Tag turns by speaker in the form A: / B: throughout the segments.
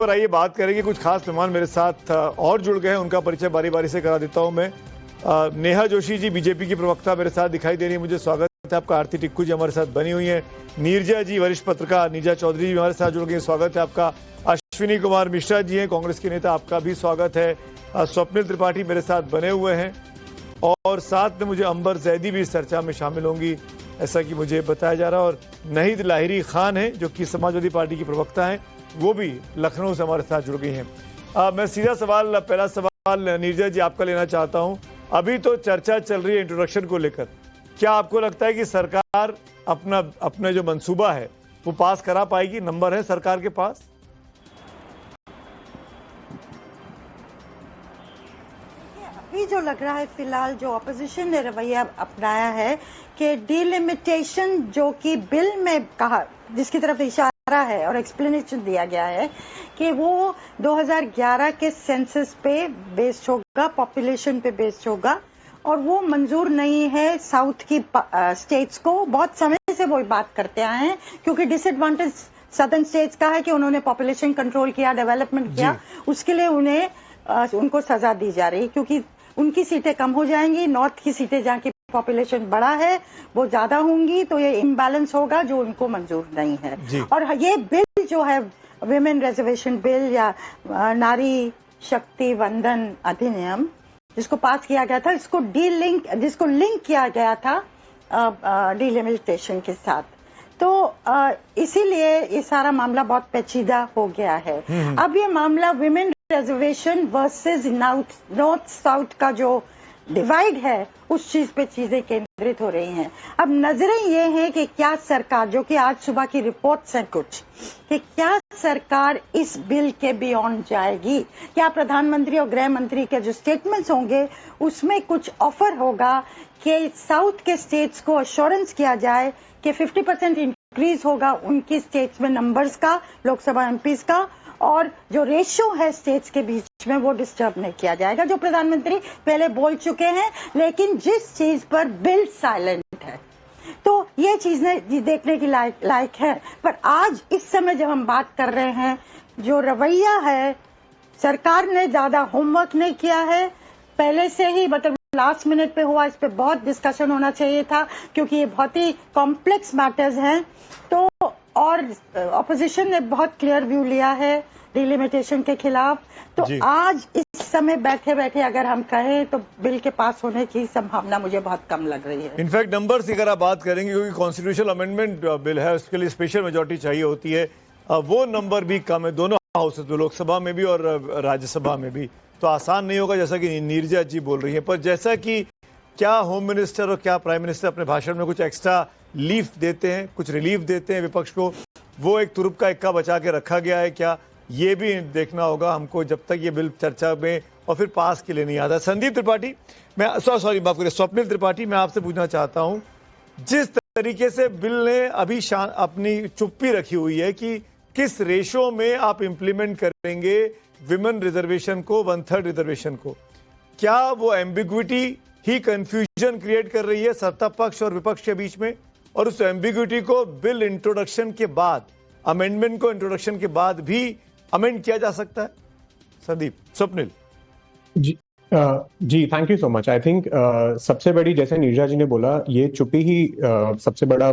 A: पर आइए बात करेंगे। कुछ खास मेहमान मेरे साथ और जुड़ गए हैं, उनका परिचय बारी बारी से करा देता हूं मैं। नेहा जोशी जी बीजेपी की प्रवक्ता मेरे साथ दिखाई दे रही है, मुझे स्वागत है आपका। आरती टिक्कू जी हमारे साथ बनी हुई है। नीरजा जी वरिष्ठ पत्रकार नीरजा चौधरी जी हमारे साथ जुड़ गए, स्वागत है आपका। अश्विनी कुमार मिश्रा जी हैं कांग्रेस के नेता, आपका भी स्वागत है। स्वप्निल त्रिपाठी मेरे साथ बने हुए हैं और साथ में मुझे अंबर जैदी भी इस चर्चा में शामिल होंगी ऐसा कि मुझे बताया जा रहा है। और नहीद लाहिरी खान है जो कि समाजवादी पार्टी की प्रवक्ता हैं, वो भी लखनऊ से हमारे साथ जुड़ गई हैं। मैं सीधा पहला सवाल नीरजा जी आपका लेना चाहता हूं। अभी तो चर्चा चल रही है इंट्रोडक्शन को लेकर, क्या आपको लगता है कि सरकार अपना जो मंसूबा है वो पास करा पाएगी? नंबर है सरकार के पास?
B: अभी जो लग रहा है फिलहाल जो ऑपोजिशन ने रवैया अपनाया है कि डिलिमिटेशन जो कि बिल में कहा, जिसकी तरफ इशारा है और एक्सप्लेनेशन दिया गया है कि वो 2011 के सेंसस पे बेस्ड होगा, पॉपुलेशन पे बेस्ड होगा और वो मंजूर नहीं है साउथ की स्टेट्स को। बहुत समय से वो बात करते आए हैं क्योंकि डिसएडवांटेज सदर्न स्टेट्स का है कि उन्होंने पॉपुलेशन कंट्रोल किया, डेवलपमेंट किया, उसके लिए उनको सजा दी जा रही क्योंकि उनकी सीटें कम हो जाएंगी। नॉर्थ की सीटें जहाँ की पॉपुलेशन बड़ा है वो ज्यादा होंगी, तो ये इम्बैलेंस होगा जो उनको मंजूर नहीं है। और ये बिल जो है विमेन रिजर्वेशन बिल या नारी शक्ति वंदन अधिनियम जिसको पास किया गया था, जिसको लिंक किया गया था डिलिमिटेशन के साथ, तो इसीलिए ये सारा मामला बहुत पेचीदा हो गया है। अब ये मामला women reservation versus north south का जो डिवाइड है उस चीज पे चीजें केंद्रित हो रही हैं। अब नजरें ये हैं कि क्या सरकार, जो कि आज सुबह की रिपोर्ट्स हैं कुछ, कि क्या सरकार इस बिल के बियॉन्ड जाएगी? क्या प्रधानमंत्री और गृह मंत्री के जो स्टेटमेंट्स होंगे उसमें कुछ ऑफर होगा कि साउथ के स्टेट्स को अश्योरेंस किया जाए कि 50% इंक्रीज होगा उनकी स्टेट्स में नंबर्स का, लोकसभा एमपीज का, और जो रेशियो है स्टेट्स के बीच में वो डिस्टर्ब नहीं किया जाएगा, जो प्रधानमंत्री पहले बोल चुके हैं। लेकिन जिस चीज पर बिल साइलेंट है, तो ये चीज देखने की लायक है। पर आज इस समय जब हम बात कर रहे हैं, जो रवैया है, सरकार ने ज्यादा होमवर्क नहीं किया है पहले से ही, मतलब लास्ट मिनट पे हुआ, इस पे बहुत डिस्कशन होना चाहिए था क्योंकि ये बहुत ही कॉम्प्लेक्स मैटर्स हैं। तो और ऑपोजिशन ने बहुत क्लियर व्यू लिया है डिलिमिटेशन के खिलाफ। तो आज इस समय बैठे बैठे अगर हम कहें तो बिल के पास होने की संभावना मुझे बहुत कम लग रही है।
A: इनफैक्ट नंबर्स की अगर आप बात करेंगे, क्योंकि कॉन्स्टिट्यूशनल अमेंडमेंट बिल है, उसके लिए स्पेशल मेजोरिटी चाहिए होती है, वो नंबर भी कम है दोनों हाउसेस में, लोकसभा में भी और राज्यसभा में भी, तो आसान नहीं होगा जैसा कि नीरजा जी बोल रही है। पर जैसा कि क्या होम मिनिस्टर और क्या प्राइम मिनिस्टर अपने भाषण में कुछ एक्स्ट्रा लीफ देते हैं, कुछ रिलीफ देते हैं विपक्ष को, वो एक तुरुप का इक्का बचा के रखा गया है क्या, ये भी देखना होगा हमको जब तक ये बिल चर्चा में और फिर पास के लिए नहीं आता। संदीप त्रिपाठी, स्वप्निल त्रिपाठी, मैं आपसे पूछना चाहता हूं, जिस तरीके से बिल ने अभी अपनी चुप्पी रखी हुई है कि किस रेशो में आप इंप्लीमेंट करेंगे विमेन रिजर्वेशन को, 1/3 रिजर्वेशन को, क्या वो एम्बिग्विटी ही कंफ्यूजन क्रिएट कर रही है सत्ता पक्ष और विपक्ष के बीच में? और उस एम्बिग्विटी को बिल इंट्रोडक्शन के बाद, अमेंडमेंट को इंट्रोडक्शन के बाद भी अमेंड किया जा सकता है? Sandeep, Swapnil
C: ji thank you so much. I think सबसे बड़ी, जैसे नीरजा जी ने बोला, ये चुप्पी ही सबसे बड़ा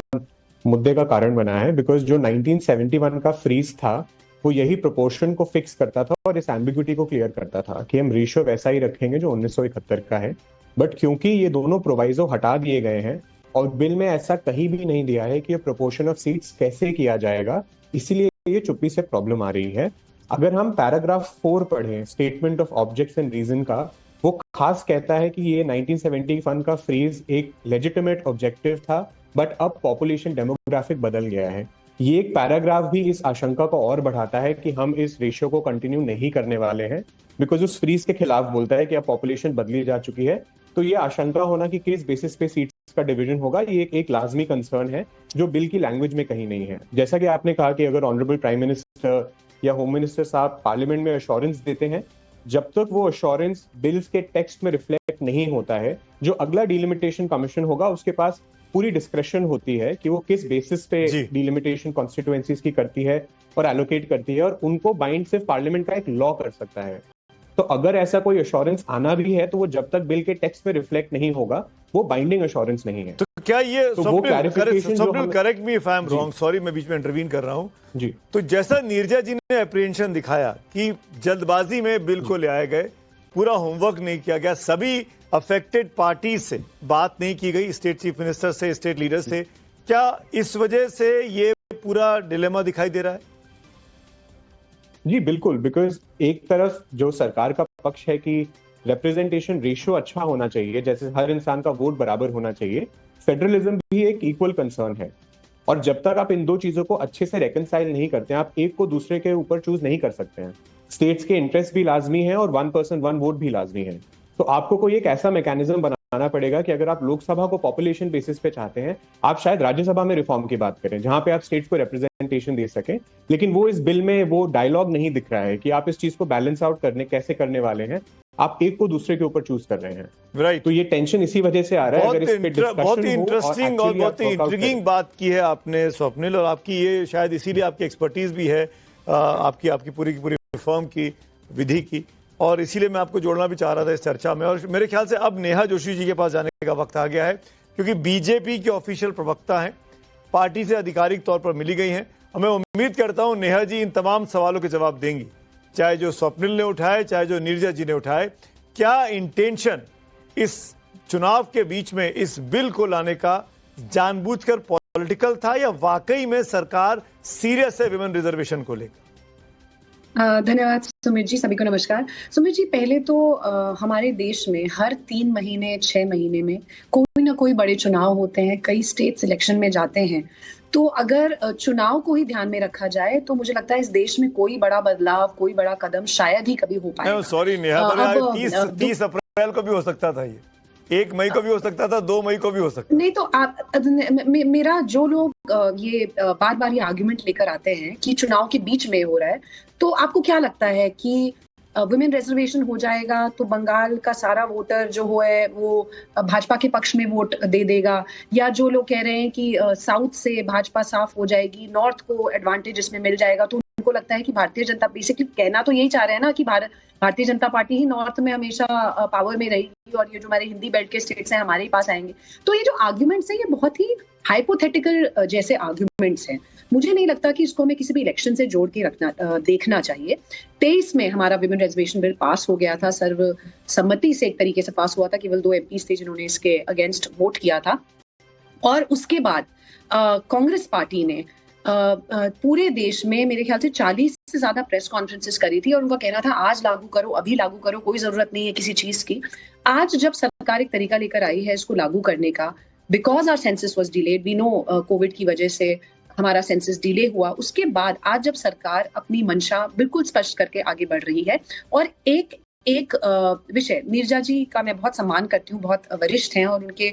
C: मुद्दे का कारण बना है। बिकॉज जो 1971 का फ्रीज था वो यही प्रोपोर्शन को फिक्स करता था और इस एम्बिग्विटी को क्लियर करता था कि हम रेशियो वैसा ही रखेंगे जो 1971 का है। बट क्योंकि ये दोनों प्रोवाइजो हटा दिए गए हैं और बिल में ऐसा कहीं भी नहीं दिया है कि ये प्रोपोर्शन ऑफ सीट्स कैसे किया जाएगा, इसीलिए ये चुप्पी से प्रॉब्लम आ रही है। अगर हम पैराग्राफ 4 पढ़ें, statement of objects and reason का, वो खास कहता है कि ये 1971 का फ्रीज एक लेजिटिमेट ऑब्जेक्टिव था, बट अब पॉपुलेशन डेमोग्राफिक बदल गया है। ये एक पैराग्राफ भी इस आशंका को और बढ़ाता है कि हम इस रेशियो को कंटिन्यू नहीं करने वाले हैं, बिकॉज उस फ्रीज के खिलाफ बोलता है कि अब पॉपुलेशन बदली जा चुकी है। तो ये आशंका होना कि किस बेसिस पे सीट्स का डिवीजन होगा, ये एक लाजमी कंसर्न है जो बिल की लैंग्वेज में कहीं नहीं है। जैसा कि आपने कहा कि अगर ऑनरेबल प्राइम मिनिस्टर या होम मिनिस्टर साहब पार्लियामेंट में अश्योरेंस देते हैं, जब तक वो अश्योरेंस बिल्स के टेक्स्ट में रिफ्लेक्ट नहीं होता है, जो अगला डिलिमिटेशन कमीशन होगा उसके पास पूरी डिस्क्रेशन होती है कि वो किस बेसिस पे डिलिमिटेशन कॉन्स्टिट्यूएंसीज की करती है, और एलोकेट करती है, और उनको बाइंड सिर्फ पार्लियामेंट का एक लॉ कर सकता है। तो अगर ऐसा कोई अश्योरेंस आना भी है तो वो जब तक बिल के टेक्स्ट में रिफ्लेक्ट नहीं होगा वो बाइंडिंग अश्योरेंस नहीं है।
A: तो क्या ये
C: तो वो clarification
A: correct me if I am wrong, sorry मैं बीच में इंटरवीन कर रहा हूं
C: जी,
A: तो जैसा नीरजा जी ने अप्रीहेंशन दिखाया कि जल्दबाजी में बिल को ले आए गए, पूरा होमवर्क नहीं किया गया, सभी अफेक्टेड पार्टी से बात नहीं की गई, स्टेट चीफ मिनिस्टर से, स्टेट लीडर से, क्या इस वजह से ये पूरा डिलेमा दिखाई दे रहा है?
C: जी बिल्कुल, बिकॉज एक तरफ जो सरकार का पक्ष है कि रिप्रेजेंटेशन रेशियो अच्छा होना चाहिए, जैसे हर इंसान का वोट बराबर होना चाहिए, फेडरलिज्म भी एक इक्वल कंसर्न है, और जब तक आप इन दो चीजों को अच्छे से रेकनसाइल नहीं करते हैं, आप एक को दूसरे के ऊपर चूज नहीं कर सकते हैं। स्टेट्स के इंटरेस्ट भी लाजमी है और 1 पर्सन 1 वोट भी लाजमी है। तो आपको कोई एक ऐसा मैकेनिज्म बनाना पड़ेगा कि अगर आप लोकसभा को पॉपुलेशन बेसिस पे चाहते हैं, आप शायद राज्यसभा में रिफॉर्म की बात करें जहां पे आप स्टेट्स को रिप्रेजेंटेशन दे सकें, लेकिन वो इस बिल में वो डायलॉग नहीं दिख रहा है कि आप इस चीज को बैलेंस आउट कैसे करने वाले हैं। आप एक को दूसरे के ऊपर चूज कर रहे हैं,
A: राइट।
C: तो ये टेंशन इसी वजह से आ रहा है।
A: बहुत ही इंटरेस्टिंग और बहुत ही इंट्रिगिंग बात की है आपने स्वप्निल, और आपकी ये शायद इसीलिए आपकी एक्सपर्टीज भी है आपकी पूरी की पूरी फर्म की विधि की, और इसीलिए मैं आपको जोड़ना भी चाह रहा था इस चर्चा में। और मेरे ख्याल से अब नेहा जोशी जी के पास जाने का वक्त आ गया है, क्योंकि बीजेपी के ऑफिशियल प्रवक्ता हैं, पार्टी से आधिकारिक तौर पर मिली गई हैं, और मैं उम्मीद करता हूं नेहा जी इन तमाम सवालों के जवाब देंगी, चाहे जो स्वप्निल ने उठाए, चाहे जो नीरजा जी ने उठाए। क्या इंटेंशन इस चुनाव के बीच में इस बिल को लाने का जानबूझकर पॉलिटिकल था, या वाकई में सरकार सीरियस है विमेन रिजर्वेशन को लेकर?
D: धन्यवाद सुमित जी, सभी को नमस्कार। सुमित जी, पहले तो हमारे देश में हर 3 महीने 6 महीने में कोई ना कोई बड़े चुनाव होते हैं, कई स्टेट इलेक्शन में जाते हैं। तो अगर चुनाव को ही ध्यान में रखा जाए तो मुझे लगता है इस देश में कोई बड़ा बदलाव, कोई बड़ा कदम शायद ही कभी हो पाएगा।
A: सॉरी नेहा, 30 अप्रैल को भी हो सकता था, ये 1 मई को भी हो सकता था, 2 मई को भी हो सकता था।
D: नहीं तो मेरा जो लोग ये बार बार ये आर्ग्यूमेंट लेकर आते हैं कि चुनाव के बीच में हो रहा है, तो आपको क्या लगता है कि वुमेन रिजर्वेशन हो जाएगा तो बंगाल का सारा वोटर जो है वो भाजपा के पक्ष में वोट दे देगा, या जो लोग कह रहे हैं कि साउथ से भाजपा साफ हो जाएगी, नॉर्थ को एडवांटेज इसमें मिल जाएगा, तो उनको लगता है कि भारतीय जनता, बेसिकली कहना तो यही चाह रहे हैं ना कि भारतीय जनता पार्टी ही नॉर्थ में हमेशा पावर में रहेगी और ये जो हमारे हिंदी बेल्ट के स्टेट्स हैं हमारे ही पास आएंगे। तो ये जो आर्ग्यूमेंट्स हैं ये बहुत ही हाइपोथेटिकल जैसे आर्ग्यूमेंट्स हैं। मुझे नहीं लगता कि इसको हमें किसी भी इलेक्शन से जोड़ के देखना चाहिए। 23 में हमारा विमेन रिजर्वेशन बिल पास हो गया था, सर्वसम्मति से एक तरीके से पास हुआ था, केवल 2 एमपीज थे जिन्होंने इसके अगेंस्ट वोट किया था। और उसके बाद कांग्रेस पार्टी ने पूरे देश में मेरे ख्याल से 40 से ज्यादा प्रेस कॉन्फ्रेंसेस करी थी और उनका कहना था आज लागू करो, अभी लागू करो, कोई जरूरत नहीं है किसी चीज की। आज जब सरकार एक तरीका लेकर आई है इसको लागू करने का, because our census was delayed, we know covid की वजह से हमारा सेंसस डिले हुआ, उसके बाद आज जब सरकार अपनी मंशा बिल्कुल स्पष्ट करके आगे बढ़ रही है, और एक विषय, नीरजा जी का मैं बहुत सम्मान करती हूँ, बहुत वरिष्ठ हैं और उनके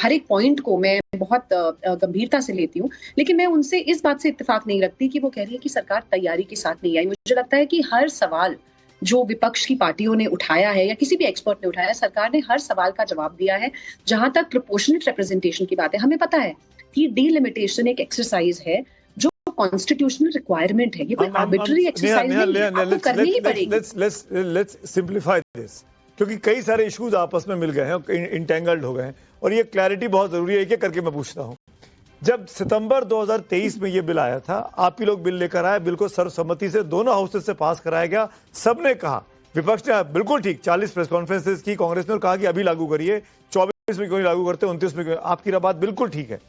D: हर एक पॉइंट को मैं बहुत गंभीरता से लेती हूँ, लेकिन मैं उनसे इस बात से इत्तेफाक नहीं रखती कि वो कह रही है कि सरकार तैयारी के साथ नहीं आई। मुझे लगता है कि हर सवाल जो विपक्ष की पार्टियों ने उठाया है या किसी भी एक्सपर्ट ने उठाया है, सरकार ने हर सवाल का जवाब दिया है। जहां तक प्रोपोर्शनेट रिप्रेजेंटेशन की बात है, हमें पता है कि डीलिमिटेशन एक एक्सरसाइज है जो कॉन्स्टिट्यूशनल रिक्वायरमेंट है, ये कोई आर्बिट्ररी एक्सरसाइज नहीं है, आपको करनी ही पड़ेगी।
A: लेट्स सिंप्लीफाई दिस, क्योंकि कई सारे इश्यूज आपस में मिल गए हैं, इंटेंगल्ड हो गए हैं, और ये क्लैरिटी बहुत जरूरी है। एक एक करके मैं पूछता हूं। जब सितंबर 2023 में ये बिल आया था, आप ही लोग बिल लेकर आए, बिल को सर्वसम्मति से दोनों हाउसेस से पास कराया गया, सबने कहा, विपक्ष ने बिल्कुल ठीक 40 प्रेस कॉन्फ्रेंसेस की कांग्रेस ने और कहा कि अभी लागू करिए, 24 में क्यों नहीं लागू करते, 29 में क्यों, आपकी बात बिल्कुल ठीक है।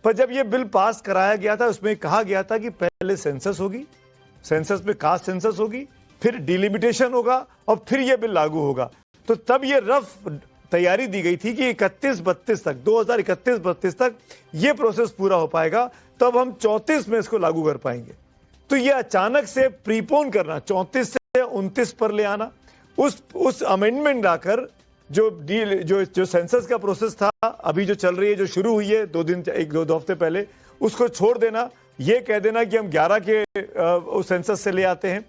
A: पर जब ये बिल पास कराया गया था उसमें कहा गया था कि पहले सेंसस होगी, सेंसस में कास्ट सेंसस होगी, फिर डिलिमिटेशन होगा और फिर ये बिल लागू होगा। तो तब ये रफ तैयारी दी गई थी कि 31-32 तक, 2031-32 तक ये प्रोसेस पूरा हो पाएगा, तब हम 34 में इसको लागू कर पाएंगे। तो ये अचानक से प्रीपोन करना, 34 से 29 पर ले आना, उस अमेंडमेंट लाकर जो सेंसस का प्रोसेस था, अभी जो चल रही है, जो शुरू हुई है 2 हफ्ते पहले, उसको छोड़ देना, ये कह देना कि हम 11 के उस सेंसस से ले आते हैं,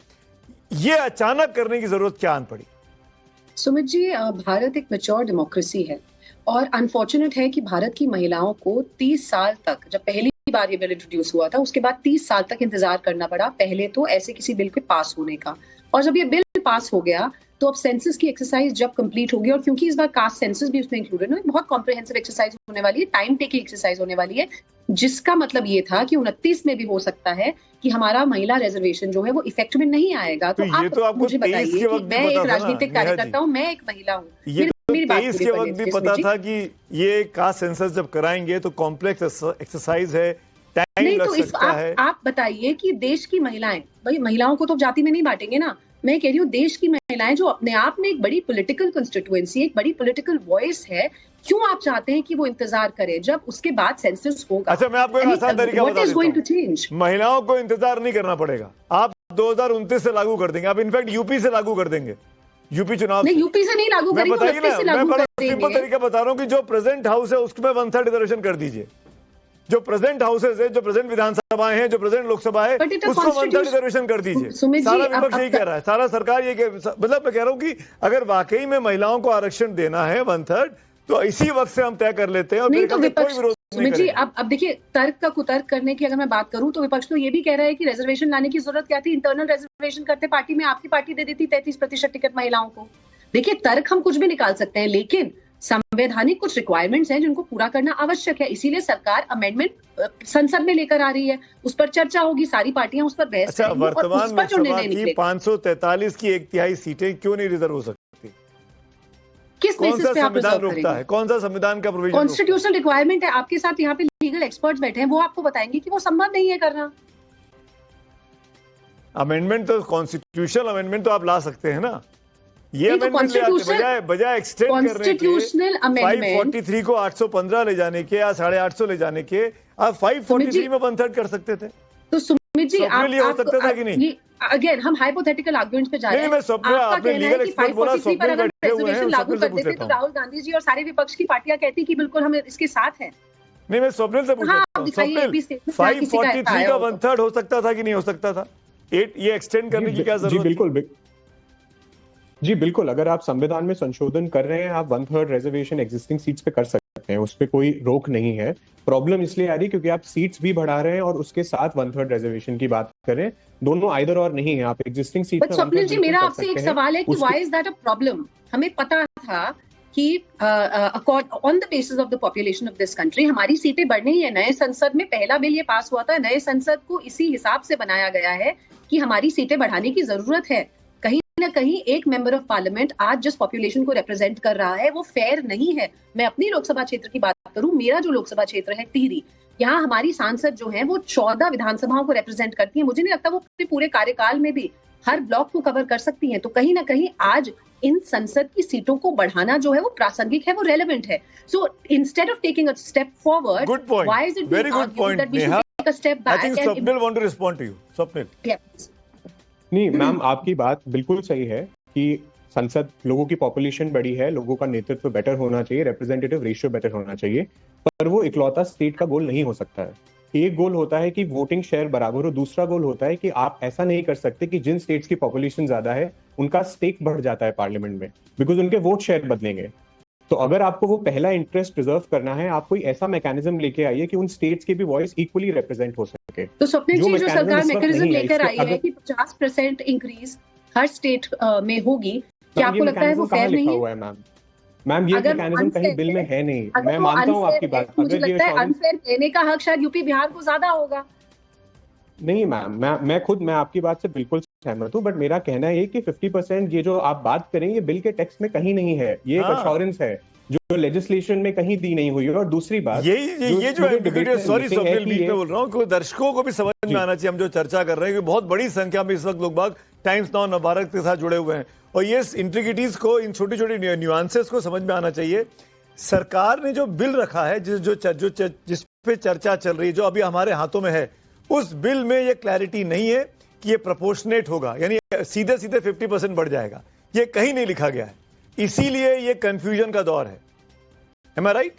A: ये अचानक करने की जरूरत क्या आन पड़ी?
D: सुमित जी, भारत एक मैच्योर डेमोक्रेसी है और अनफॉर्चुनेट है कि भारत की महिलाओं को 30 साल तक, जब पहली बार ये बिल इंट्रोड्यूस हुआ था, उसके बाद 30 साल तक इंतजार करना पड़ा पहले तो ऐसे किसी बिल के पास होने का। और जब ये बिल पास हो गया तो अब सेंसस की एक्सरसाइज जब कंप्लीट होगी, और क्योंकि इस बार कास्ट सेंसस भी उसमें इंक्लूडेड है, बहुत कॉम्प्रिहेंसिव एक्सरसाइज होने वाली है, टाइम टेकिंग एक्सरसाइज होने वाली है, जिसका मतलब ये था कि 29 में भी हो सकता है कि हमारा महिला रिजर्वेशन जो है वो इफेक्ट में नहीं आएगा। तो
A: ये तो
D: आप
A: आपको
D: मुझे
A: 23
D: बताइए
A: के
D: कि
A: वक्त भी
D: मैं
A: पता
D: एक
A: था ना,
D: राजनीतिक
A: नेहा
D: कार्यकर्ता
A: जी।
D: हूँ, मैं एक महिला हूँ,
A: ये तो
D: मेरी बात
A: 23
D: पूरी
A: के
D: करिए
A: वक्त भी
D: इसमें
A: पता
D: जी।
A: था कि ये कास्ट सेंसस जब कराएंगे तो कॉम्प्लेक्स एक्सरसाइज है, टाइम
D: नहीं
A: लग
D: तो इस
A: सकता है।
D: आप बताइए कि देश की महिलाएं, भाई महिलाओं को तो जाति में नहीं बांटेंगे ना, मैं कह रही हूँ देश की महिलाएं जो अपने आप में एक बड़ी पॉलिटिकल कंस्टिट्यूएंसी, एक बड़ी पॉलिटिकल वॉइस है, क्यों आप चाहते हैं कि वो इंतजार करें जब उसके बाद सेंसस होगा?
A: अच्छा, मैं आपको एक आसान तरीका
D: व्हाट
A: बता
D: इज गोइंग टू
A: देता
D: चेंज?
A: हूँ। महिलाओं को इंतजार नहीं करना पड़ेगा, आप 2029 से लागू कर देंगे, आप इनफैक्ट यूपी से लागू कर देंगे, यूपी चुनाव
D: नहीं
A: से।
D: यूपी से नहीं लागू
A: मैं
D: करेंगे,
A: बताइए
D: 29
A: ना,
D: से
A: मैं
D: लागू
A: बड़ा सिंपल
D: करेंगे।
A: तरीका बता रहा हूँ कि जो प्रेजेंट हाउस है उसमें 1/3 रिजर्वेशन कर दीजिए। जो प्रेजेंट हाउसेज है, जो प्रेजेंट विधानसभाएं हैं, जो प्रेजेंट लोकसभा है,
D: But it is
A: उसको 1/3
D: constitution-
A: रिजर्वेशन कर दीजिए।
D: सुमित जी,
A: सारा
D: अब
A: विपक्ष यही कह रहा है, सारा सरकार ये मतलब मैं कह रहा हूँ कि अगर वाकई में महिलाओं को आरक्षण देना है 1/3, तो इसी वक्त से हम तय कर लेते हैं और
D: नहीं
A: मेरे
D: तो
A: ख्याल से कोई
D: विपक्ष,
A: विरोध नहीं
D: सुमित जी,
A: करेगा।
D: अब देखिए तर्क का कुतर्क करने की अगर मैं बात करूं तो विपक्ष तो ये भी कह रहा है कि रिजर्वेशन लाने की जरूरत क्या थी, इंटरनल रिजर्वेशन करते पार्टी में, आपकी पार्टी दे देती 33% टिकट महिलाओं को। देखिए तर्क हम कुछ भी निकाल सकते हैं, लेकिन संवैधानिक कुछ रिक्वायरमेंट्स हैं जिनको पूरा करना आवश्यक है, इसीलिए सरकार अमेंडमेंट संसद में लेकर आ रही है, उस पर चर्चा होगी, सारी पार्टियां उस पर बहस
A: अच्छा,
D: करेंगी और
A: वर्तमान
D: उस पर जो
A: लोकसभा
D: निर्णय
A: की
D: निकलेगा।
A: 543 की 1/3 सीटें क्यों नहीं रिजर्व हो सकती?
D: किस
A: कौन
D: बेसिस
A: सा
D: पे आप
A: संविधान
D: रिजर्व
A: रोकता
D: करेंगे?
A: है? कौन सा संविधान का प्रोविजन?
D: कॉन्स्टिट्यूशनल रिक्वायरमेंट है, आपके साथ यहाँ पे लीगल एक्सपर्ट्स बैठे हैं, वो आपको बताएंगे कि वो संभव नहीं है करना।
A: अमेंडमेंट तो कॉन्स्टिट्यूशनल अमेंडमेंट तो आप ला सकते हैं ना, ये
D: नहीं तो
A: अमेंडमेंट ले आते,
D: constitutional-
A: बजाय एक्सटेंड करने के
D: कॉन्स्टिट्यूशनल अमेंडमेंट
A: 543 को 815 ले जाने के या 850 ले जाने के, आप 543 में 1/3 कर सकते थे।
D: तो सुमित जी
A: स्वप्निल ये हो सकता था कि नहीं?
D: अगेन हम हाइपोथेटिकल आर्गुमेंट्स पे जा रहे
A: नहीं,
D: हैं।
A: मैं स्वप्निल,
D: आपका
A: आपने
D: कहना है
A: legal
D: कि
A: expert बोला,
D: 543 पर
A: स्वप्निल
D: अगर
A: बैठे हुए हैं,
D: रिजर्वेशन लागू
A: स्वप्निल से
D: कर
A: पूछ
D: देते
A: लेता
D: तो
A: हूं।
D: राहुल गांधी जी और सारे विपक्ष की पार्टियां कहती कि बिल्कुल हम इसके साथ हैं।
A: नहीं, मैं स्वप्निल से पूछ
D: हाँ,
A: लेता
D: आप
A: हूं।
D: दिखाइए
A: स्वप्निल,
D: APC में जहाँ किसी का
A: 543
D: आया
A: का
D: हो तो।
A: 1/3 हो सकता था कि नहीं हो सकता था? ये एक्सटेंड करने की क्या
C: जी
A: जरूरत थी?
C: बिल्कुल जी बिल्कुल, अगर आप संविधान में संशोधन कर रहे हैं, आप 1/3 रिजर्वेशन एग्जिस्टिंग सीट्स पे कर सकते हैं, उस पे कोई रोक नहीं है। प्रॉब्लम इसलिए आ रही है क्योंकि आप सीट्स भी बढ़ा रहे हैं और उसके साथ 1/3 रिजर्वेशन की बात करें, दोनों आइदर और नहीं है। आप एग्जिस्टिंग सीट
D: बट स्वप्निल जी, मेरा आपसे एक सवाल है कि why is that a problem? हमें पता था कि on the basis of the population of this country हमारी सीटें बढ़नी ही है। नए संसद में पहला बिल ये पास हुआ था, नए संसद को इसी हिसाब से बनाया गया है कि हमारी सीटें बढ़ाने की जरूरत है। कहीं ना कहीं एक मेंबर ऑफ पार्लियामेंट आज जिस पॉपुलेशन को रिप्रेजेंट कर रहा है वो फेयर नहीं है। मैं अपनी लोकसभा क्षेत्र की बात करूं, मेरा जो लोकसभा क्षेत्र है टिहरी, यहाँ हमारी सांसद जो है वो 14 विधानसभाओं को रिप्रेजेंट करती है। मुझे नहीं लगता वो अपने पूरे कार्यकाल में भी हर ब्लॉक को कवर कर सकती हैं। तो कहीं ना कहीं आज इन संसद की सीटों को बढ़ाना जो है वो प्रासंगिक है, वो रेलेवेंट है। So instead of taking a step forward,
A: Good point.
D: Why is it
A: Very good point,
D: that we should
A: Neha.
D: Take a step
A: I think
D: back?
A: Swapnil want to respond to you. Swapnil.
C: नहीं ma'am, आपकी बात बिल्कुल सही है कि संसद, लोगों की पॉपुलेशन बड़ी है, लोगों का नेतृत्व बेटर होना चाहिए, रिप्रेजेंटेटिव रेशियो बेटर होना चाहिए, पर वो इकलौता स्टेट का गोल नहीं हो सकता है। एक गोल होता है कि वोटिंग शेयर बराबर हो, दूसरा गोल होता है कि आप ऐसा नहीं कर सकते कि जिन स्टेट्स की पॉपुलेशन ज्यादा है उनका स्टेक बढ़ जाता है पार्लियामेंट में, बिकॉज उनके वोट शेयर बदलेंगे। तो अगर आपको वो पहला इंटरेस्ट प्रिजर्व करना है, आप कोई ऐसा मैकेनिज्म लेके आइए कि उन स्टेट्स के भी वॉइस इक्वली रिप्रेजेंट हो सके।
D: तो स्वप्निल जी, जो सरकार मैकेनिज्म लेकर आई है
C: अगर
D: कि 50% इंक्रीज हर स्टेट में होगी, क्या
C: मैम,
D: आपको
C: ये
D: लगता है वो
C: मैकेनिज्म कहाँ
D: फेयर नहीं
C: लिखा
D: है?
C: हुआ है मैम? मैम, ये
D: अगर
C: मैकेनिज्म कहीं बिल में है नहीं। मैं मानता हूँ आपकी बात।
D: मुझे
C: अगर ये
D: लगता है
C: assurance-
D: अनफेयर कहने का हक शायद यूपी बिहार को ज्यादा होगा।
C: नहीं मैम, मैं आपकी बात से बिल्कुल सहमत हूँ, बट मेरा कहना है कि 50% ये जो आप बात करें, ये बिल के टेक्स्ट में कहीं नहीं है। ये एक
A: हाँ।
C: अश्योरेंस है जो लेजिस्लेशन में कहीं दी नहीं हुई है। और दूसरी बात,
A: ये जो
C: मुझे debate में
A: सॉरी
C: missing है
A: स्वप्निल,
C: कि
A: बीच
C: ये-
A: में बोल रहा हूँ कि दर्शकों को भी समझ में आना चाहिए हम जो चर्चा कर रहे हैं कि बहुत बड़ी संख्या में इस वक्त लोग बाग टाइम्स नाउ नवभारत के साथ जुड़े हुए हैं और ये इंट्रिगिटीज को, इन छोटी छोटी न्यूआंसेस को समझ में आना चाहिए। सरकार ने जो बिल रखा है, जिस पे चर्चा चल रही है, जो अभी हमारे हाथों में है, उस बिल में ये क्लैरिटी नहीं है कि ये प्रोपोर्शनेट होगा, यानी सीधे सीधे 50% बढ़ जाएगा, ये कहीं नहीं लिखा गया है। इसीलिए ये कंफ्यूजन का दौर है। Am I right?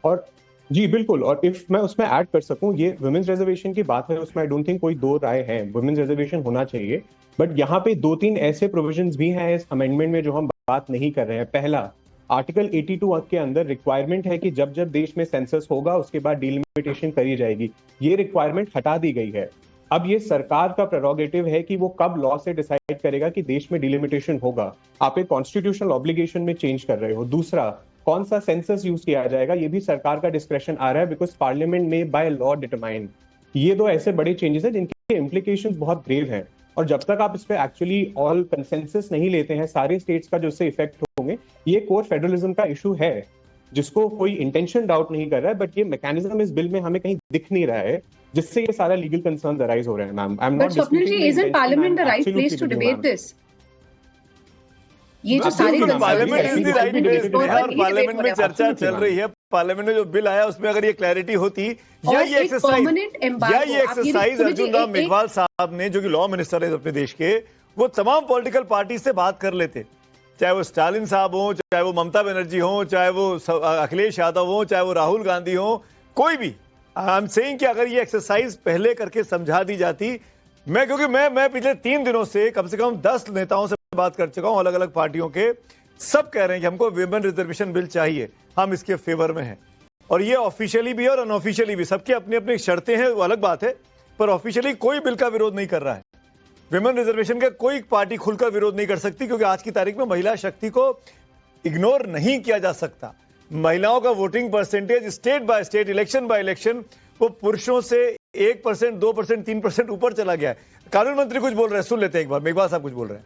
C: और जी बिल्कुल, और इफ मैं उसमें ऐड कर सकूं, ये वुमेन्स रिजर्वेशन की बात है, उसमें आई डोंट थिंक कोई दो राय है, वुमेन्स रिजर्वेशन होना चाहिए। बट यहाँ पे 2-3 ऐसे प्रोविजंस भी हैं इस अमेंडमेंट में जो हम बात नहीं कर रहे हैं। पहला, आर्टिकल 82 के अंदर रिक्वायरमेंट है कि जब जब देश में सेंसस होगा उसके बाद डिलिमिटेशन करी जाएगी। ये रिक्वायरमेंट हटा दी गई है। अब ये सरकार का प्रेरोगेटिव है कि वो कब लॉ से डिसाइड करेगा कि देश में डिलिमिटेशन होगा। आप एक कॉन्स्टिट्यूशनल ऑब्लिगेशन में चेंज कर रहे हो। दूसरा, कौन सा सेंसस यूज किया जाएगा ये भी सरकार का डिस्क्रेशन आ रहा है, बिकॉज पार्लियामेंट में बाय लॉ डिटरमाइन। ये दो ऐसे बड़े चेंजेस हैं जिनके इम्प्लीकेशंस बहुत ग्रेव हैं, और जब तक आप इस पे एक्चुअली ऑल कंसेंसस नहीं लेते हैं सारे स्टेट्स का जो इससे इफेक्ट होंगे, ये कोर फेडरलिज्म का इशू है जिसको कोई इंटेंशन डाउट नहीं कर रहा है, बट ये मैकेनिज्म इस बिल में हमें कहीं दिख नहीं रहा है जिससे ये सारा लीगल कंसर्न अराइज हो रहे हैं। Ma'am, I am not
D: but Swapnil ji, isn't parliament the right place to debate this? ये जो सारे
A: parliament is the right place और पार्लियामेंट में चर्चा
C: Absolutely,
A: चल रही है। पार्लियामेंट में जो बिल आया उसमें अगर ये क्लैरिटी होती, या ये एक्सरसाइज अर्जुन राम मेघवाल साहब ने, जो कि लॉ मिनिस्टर है अपने देश के, वो तमाम पॉलिटिकल पार्टी से बात कर लेते, चाहे वो स्टालिन साहब हो, चाहे वो ममता बनर्जी हो, चाहे वो अखिलेश यादव हो, चाहे वो राहुल गांधी हो, कोई भी। आई एम सेइंग कि अगर ये एक्सरसाइज पहले करके समझा दी जाती, क्योंकि मैं पिछले 3 दिनों से कम 10 नेताओं से बात कर चुका हूं अलग अलग पार्टियों के, सब कह रहे हैं कि हमको विमेन रिजर्वेशन बिल चाहिए, हम इसके फेवर में हैं। और ये ऑफिशियली भी और अनऑफिशियली भी, सबकी अपनी अपनी शर्तें हैं, वो अलग बात है, पर ऑफिशियली कोई बिल का विरोध नहीं कर रहा है। विमेन रिजर्वेशन का कोई पार्टी खुलकर विरोध नहीं कर सकती, क्योंकि आज की तारीख में महिला शक्ति को इग्नोर नहीं किया जा सकता। महिलाओं का voting percentage state by state, election by election, वो पुरुषों से 1%, 2%, 3% ऊपर चला गया है। कानून मंत्री कुछ बोल रहे हैं, सुन लेते हैं एक बार। मेघवाल साहब कुछ बोल रहे हैं।